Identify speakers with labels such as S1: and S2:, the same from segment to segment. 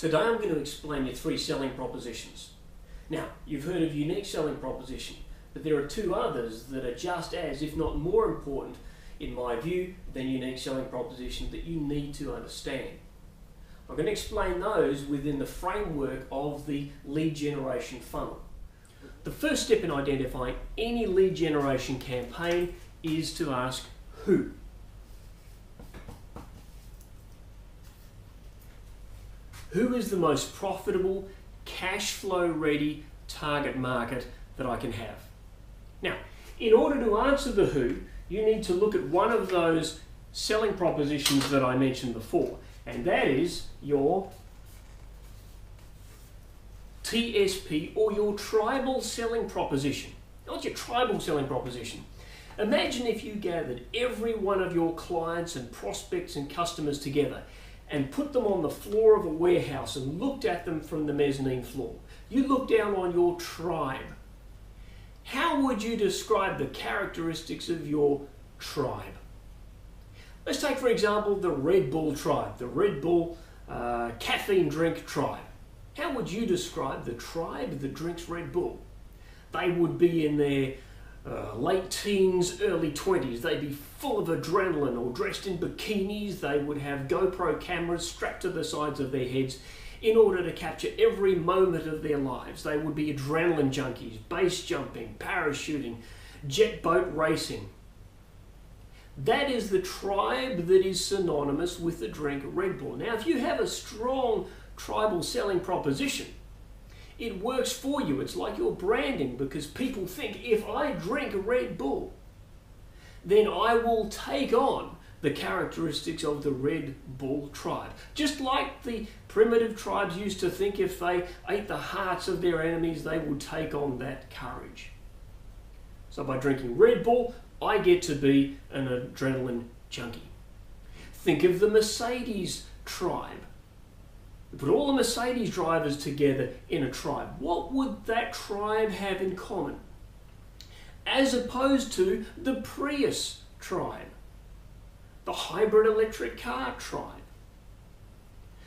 S1: Today I'm going to explain you 3 selling propositions. Now, you've heard of unique selling proposition, but there are 2 others that are just as, if not more important, in my view, than unique selling proposition that you need to understand. I'm going to explain those within the framework of the lead generation funnel. The first step in identifying any lead generation campaign is to ask who. Who is the most profitable, cash flow ready target market that I can have? Now, in order to answer the who, you need to look at one of those selling propositions that I mentioned before, and that is your TSP, or your tribal selling proposition. What's your tribal selling proposition? Imagine if you gathered every one of your clients and prospects and customers together and put them on the floor of a warehouse and looked at them from the mezzanine floor. You look down on your tribe. How would you describe the characteristics of your tribe? Let's take, for example, the Red Bull tribe, the Red Bull caffeine drink tribe. How would you describe the tribe that drinks Red Bull? They would be in their late teens, early 20s. They'd be full of adrenaline or dressed in bikinis. They would have GoPro cameras strapped to the sides of their heads in order to capture every moment of their lives. They would be adrenaline junkies, base jumping, parachuting, jet boat racing. That is the tribe that is synonymous with the drink Red Bull. Now, if you have a strong tribal selling proposition, it works for you. It's like your branding, because people think if I drink Red Bull, then I will take on the characteristics of the Red Bull tribe. Just like the primitive tribes used to think if they ate the hearts of their enemies, they would take on that courage. So by drinking Red Bull, I get to be an adrenaline junkie. Think of the Mercedes tribe. Put all the Mercedes drivers together in a tribe. What would that tribe have in common? As opposed to the Prius tribe, the hybrid electric car tribe.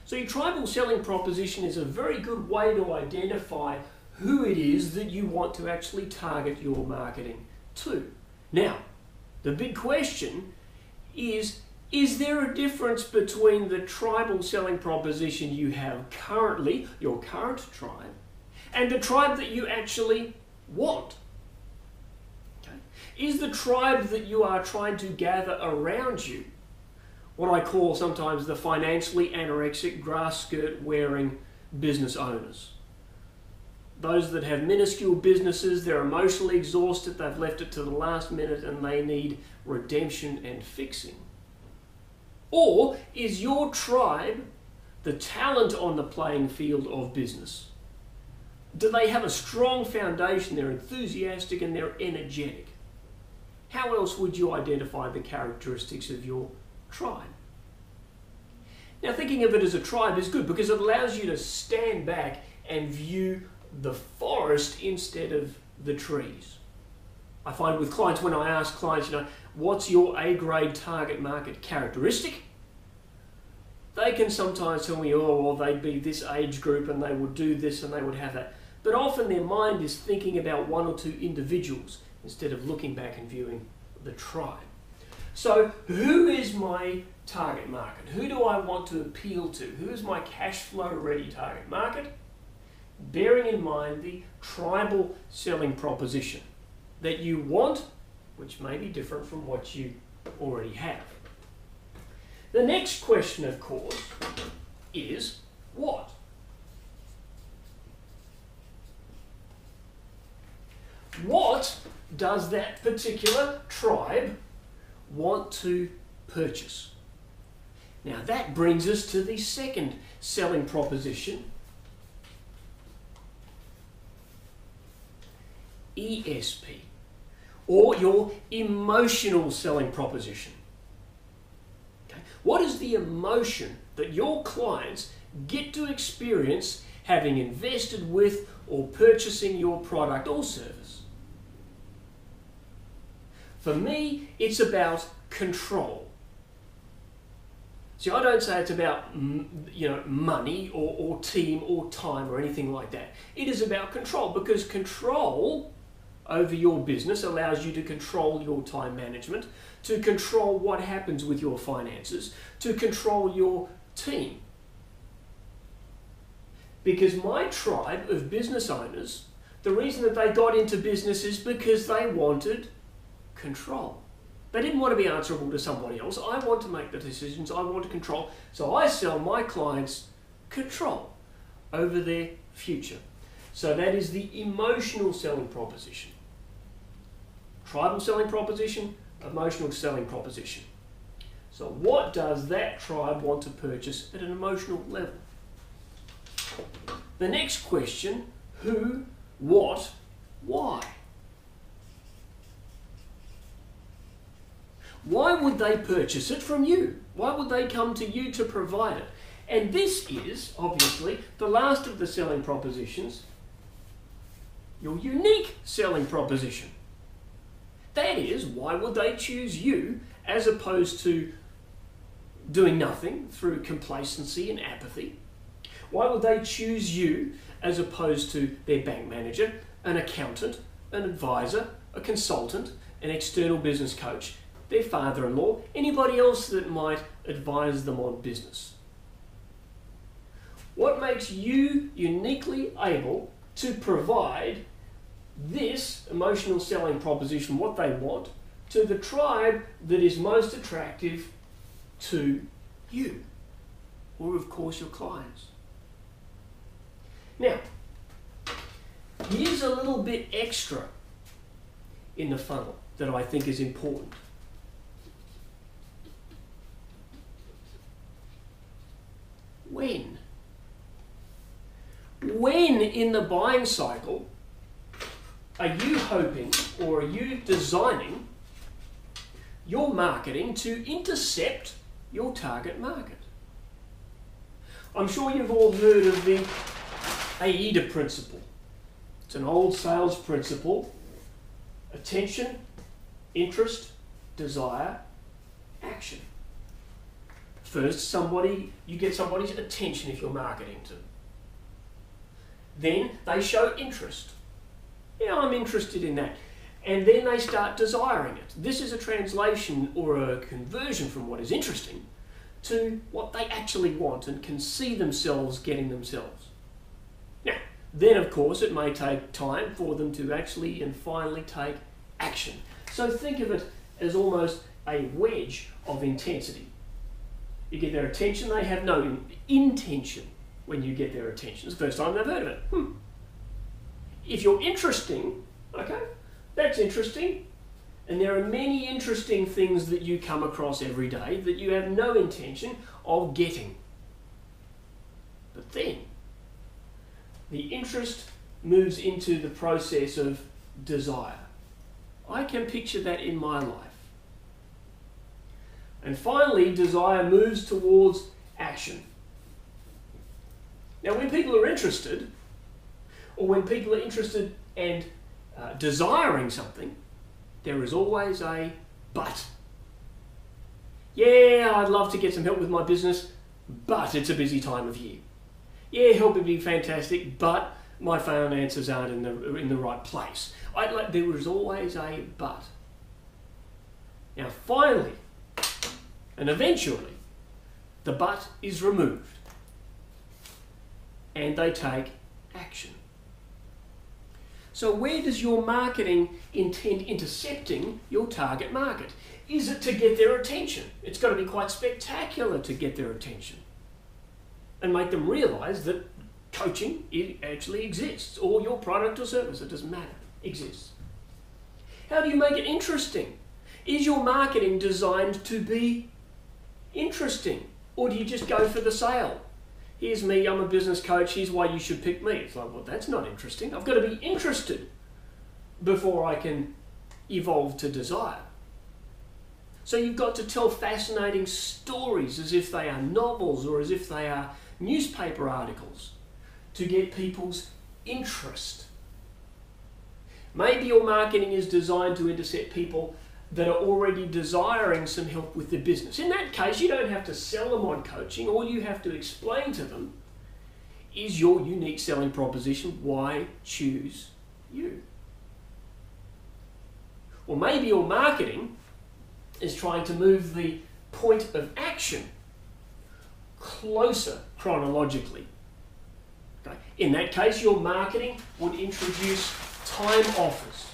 S1: So your tribal selling proposition is a very good way to identify who it is that you want to actually target your marketing to. Now, the big question is there a difference between the tribal selling proposition you have currently, your current tribe, and the tribe that you actually want? Okay. Is the tribe that you are trying to gather around you what I call sometimes the financially anorexic, grass skirt wearing business owners? Those that have minuscule businesses, they're emotionally exhausted, they've left it to the last minute and they need redemption and fixing. Or is your tribe the talent on the playing field of business? Do they have a strong foundation? They're enthusiastic and they're energetic. How else would you identify the characteristics of your tribe? Now, thinking of it as a tribe is good because it allows you to stand back and view the forest instead of the trees. I find with clients, when I ask clients, what's your A-grade target market characteristic? They can sometimes tell me, oh, well, they'd be this age group and they would do this and they would have that. But often their mind is thinking about 1 or 2 individuals instead of looking back and viewing the tribe. So who is my target market? Who do I want to appeal to? Who is my cash flow ready target market? Bearing in mind the tribal selling proposition that you want, which may be different from what you already have. The next question, of course, is what? What does that particular tribe want to purchase? Now that brings us to the second selling proposition, ESP, or your emotional selling proposition. Okay. What is the emotion that your clients get to experience having invested with or purchasing your product or service? For me, it's about control. See, I don't say it's about money or team or time or anything like that. It is about control, because control over your business allows you to control your time management, to control what happens with your finances, to control your team. Because my tribe of business owners, the reason that they got into business is because they wanted control. They didn't want to be answerable to somebody else. I want to make the decisions. I want to control. So I sell my clients control over their future. So that is the emotional selling proposition. Tribal selling proposition, emotional selling proposition. So what does that tribe want to purchase at an emotional level? The next question, who, what, why? Why would they purchase it from you? Why would they come to you to provide it? And this is, obviously, the last of the selling propositions, your unique selling proposition. That is, why would they choose you as opposed to doing nothing through complacency and apathy? Why would they choose you as opposed to their bank manager, an accountant, an advisor, a consultant, an external business coach, their father-in-law, anybody else that might advise them on business? What makes you uniquely able to provide this emotional selling proposition, what they want, to the tribe that is most attractive to you, or of course your clients? Now, here's a little bit extra in the funnel that I think is important. When in the buying cycle are you hoping, or are you designing your marketing to intercept your target market? I'm sure you've all heard of the AIDA principle. It's an old sales principle. Attention, interest, desire, action. First, you get somebody's attention if you're marketing to them. Then they show interest. Yeah, I'm interested in that. And then they start desiring it. This is a translation or a conversion from what is interesting to what they actually want and can see themselves getting themselves. Now, then of course it may take time for them to actually and finally take action. So think of it as almost a wedge of intensity. You get their attention, they have no intention when you get their attention. It's the first time they've heard of it. If you're interesting, okay, that's interesting. And there are many interesting things that you come across every day that you have no intention of getting. But then, the interest moves into the process of desire. I can picture that in my life. And finally, desire moves towards action. Now, when people are interested, or when people are interested and desiring something, there is always a but. Yeah, I'd love to get some help with my business, but it's a busy time of year. Yeah, help would be fantastic, but my finances aren't in the right place. There is always a but. Now, finally, and eventually, the but is removed, and they take action. So where does your marketing intend intercepting your target market? Is it to get their attention? It's got to be quite spectacular to get their attention and make them realize that coaching actually exists, or your product or service, it doesn't matter, exists. How do you make it interesting? Is your marketing designed to be interesting, or do you just go for the sale? Here's me, I'm a business coach, here's why you should pick me. It's like, well, that's not interesting. I've got to be interested before I can evolve to desire. So you've got to tell fascinating stories as if they are novels or as if they are newspaper articles to get people's interest. Maybe your marketing is designed to intercept people that are already desiring some help with their business. In that case, you don't have to sell them on coaching. All you have to explain to them is your unique selling proposition. Why choose you? Or maybe your marketing is trying to move the point of action closer chronologically. Okay. In that case, your marketing would introduce time offers,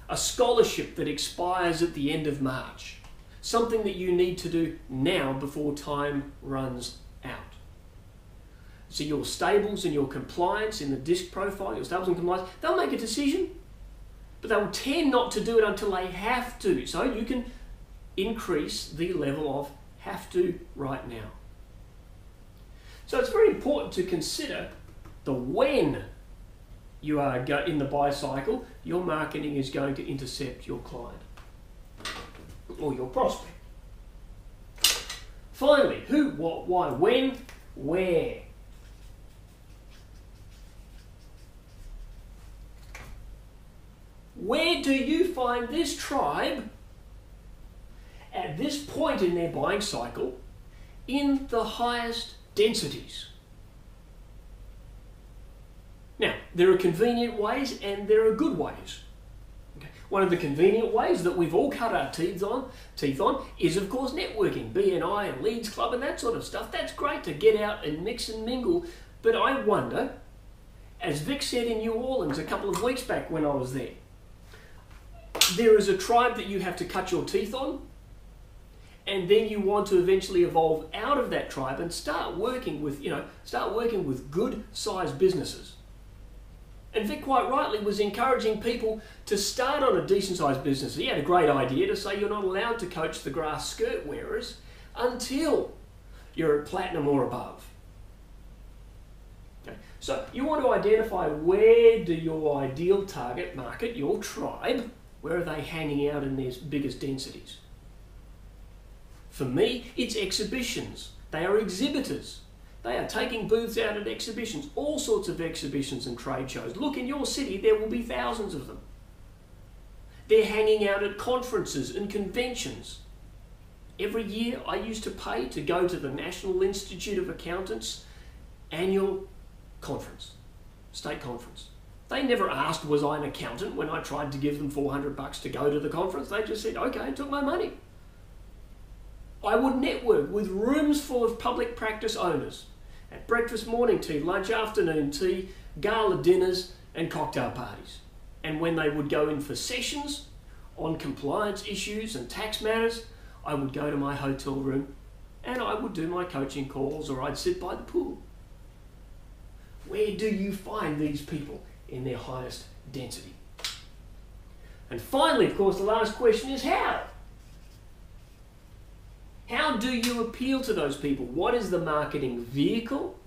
S1: a scholarship that expires at the end of March, something that you need to do now before time runs out. So your stables and your compliance in the disc profile, your stables and compliance, they'll make a decision, but they'll tend not to do it until they have to. So you can increase the level of have to right now. So it's very important to consider the when you are in the buy cycle, your marketing is going to intercept your client or your prospect. Finally, who, what, why, when, where. Where do you find this tribe at this point in their buying cycle in the highest densities? Now, there are convenient ways and there are good ways. Okay. One of the convenient ways that we've all cut our teeth on is, of course, networking, BNI and Leeds Club and that sort of stuff. That's great to get out and mix and mingle. But I wonder, as Vic said in New Orleans a couple of weeks back when I was there is a tribe that you have to cut your teeth on, and then you want to eventually evolve out of that tribe and start working with good sized businesses. And Vic quite rightly was encouraging people to start on a decent sized business. He had a great idea to say you're not allowed to coach the grass skirt wearers until you're at platinum or above. Okay. So you want to identify where do your ideal target market, your tribe, where are they hanging out in their biggest densities? For me, it's exhibitions. They are exhibitors. They are taking booths out at exhibitions, all sorts of exhibitions and trade shows. Look, in your city, there will be thousands of them. They're hanging out at conferences and conventions. Every year, I used to pay to go to the National Institute of Accountants annual conference, state conference. They never asked, was I an accountant, when I tried to give them $400 to go to the conference. They just said, okay, and took my money. I would network with rooms full of public practice owners at breakfast, morning tea, lunch, afternoon tea, gala dinners and cocktail parties. And when they would go in for sessions on compliance issues and tax matters, I would go to my hotel room and I would do my coaching calls, or I'd sit by the pool. Where do you find these people in their highest density? And finally, of course, the last question is how? How do you appeal to those people? What is the marketing vehicle?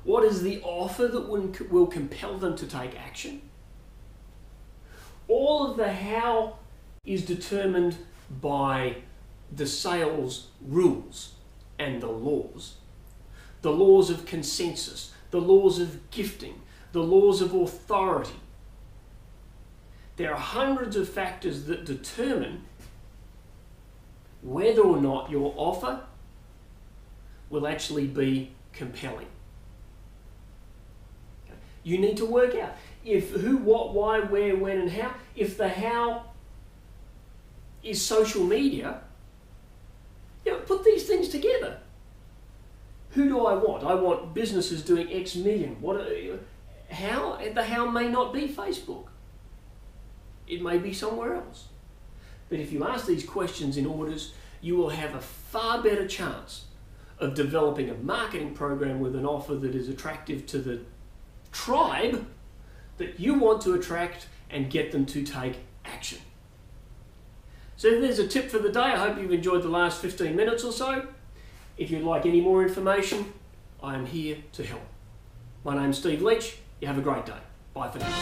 S1: What is the offer that will compel them to take action? All of the how is determined by the sales rules and the laws. The laws of consensus, the laws of gifting, the laws of authority. There are hundreds of factors that determine whether or not your offer will actually be compelling. Okay. You need to work out if who, what, why, where, when, and how. If the how is social media, put these things together. Who do I want? I want businesses doing X million. How? The how may not be Facebook. It may be somewhere else. But if you ask these questions in orders, you will have a far better chance of developing a marketing program with an offer that is attractive to the tribe that you want to attract and get them to take action. So there's a tip for the day. I hope you've enjoyed the last 15 minutes or so. If you'd like any more information, I am here to help. My name's Steve Leach. You have a great day. Bye for now.